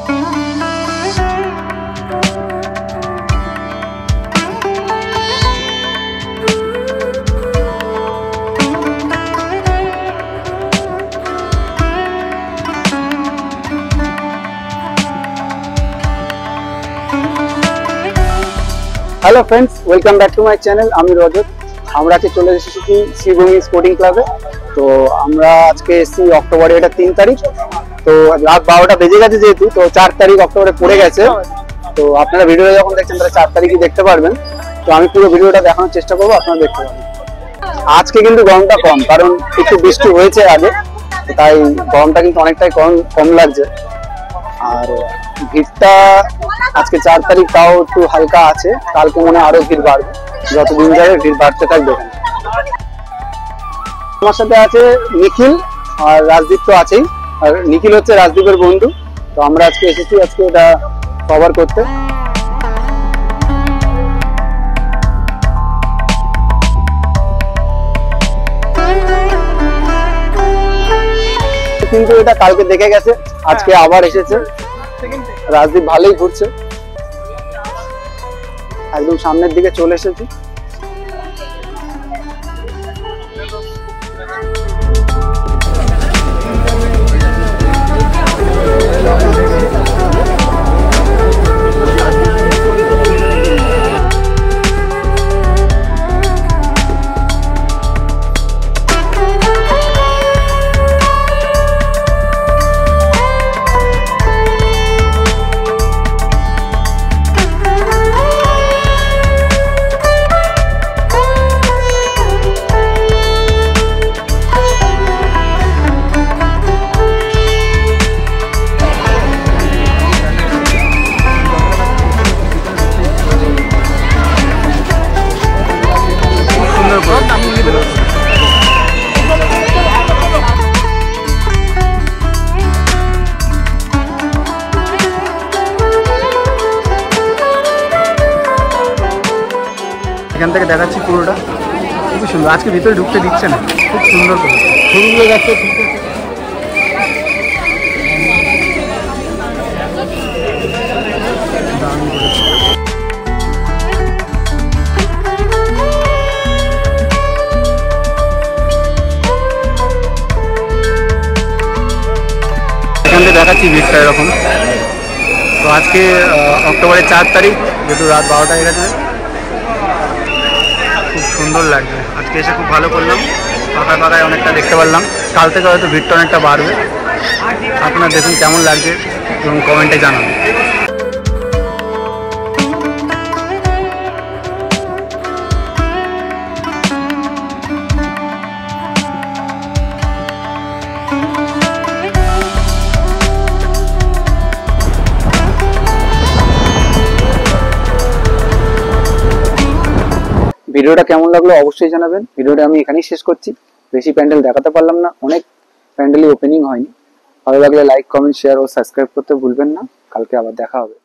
Hello friends, welcome back to my channel. আমি রজত। আমরা আজকে চলে এসেছি শ্রীভূমি স্পোর্টিং ক্লাবে। তো আমরা আজকে এসেছি অক্টোবরে, এটা 3 তারিখ। তো রাত 12টা বেজে গেছে যেহেতু, তো 4 তারিখ অক্টোবরে পড়ে গেছে। তো আপনারা ভিডিওটা যখন দেখছেন তারা 4 তারিখই দেখতে পারবেন। তো আমি পুরো ভিডিওটা দেখানোর চেষ্টা করবো, আপনারা দেখতে পাবেন। আজকে কিন্তু গরমটা কম, কারণ একটু বৃষ্টি হয়েছে আগে, তাই গরমটা কিন্তু অনেকটাই কম লাগছে। আর ভিড়টা আজকে 4 তারিখ তাও একটু হালকা আছে, কালকে মনে আরো ভিড় বাড়বে, যতদিন যাবে ভিড় বাড়তে থাকবে। আমার সাথে আছে নিখিল আর রাজদীপ তো আছেই। আর নিখিল হচ্ছে রাজদীপের বন্ধু। তো আমরা আজকে এসেছি এটা কভার করতে। কিন্তু এটা কালকে দেখে গেছে, আজকে আবার এসেছে। রাজদীপ ভালোই ঘুরছে, একদম সামনের দিকে চলে এসেছি। এখান থেকে দেখাচ্ছি পুরোটা, খুবই সুন্দর। আজকে ভিতরে ঢুকতে দিচ্ছে না, খুব সুন্দর করে ছবিগুলো যাচ্ছে। ঠিক আছে, এখান থেকে দেখাচ্ছি ভিড়টা এরকম। তো আজকে অক্টোবরের 4 তারিখ, যেহেতু রাত 12টা হয়ে গেছে, খুব সুন্দর লাগছে। আজকে এসে খুব ভালো করলাম, ফাঁকায় অনেকটা দেখতে পারলাম। কাল থেকে হয়তো ভিড়টা অনেকটা বাড়বে। আপনারা দেখুন কেমন লাগছে এবং কমেন্টে জানান। ভিডিওটা কেমন লাগলো অবশ্যই জানাবেন। ভিডিওটা আমি এখানেই শেষ করছি, বেশি প্যান্ডেল দেখাতে পারলাম না, অনেক প্যান্ডেলই ওপেনিং হয়নি। ভালো লাগলে লাইক, কমেন্ট, শেয়ার ও সাবস্ক্রাইব করতে ভুলবেন না। কালকে আবার দেখা হবে।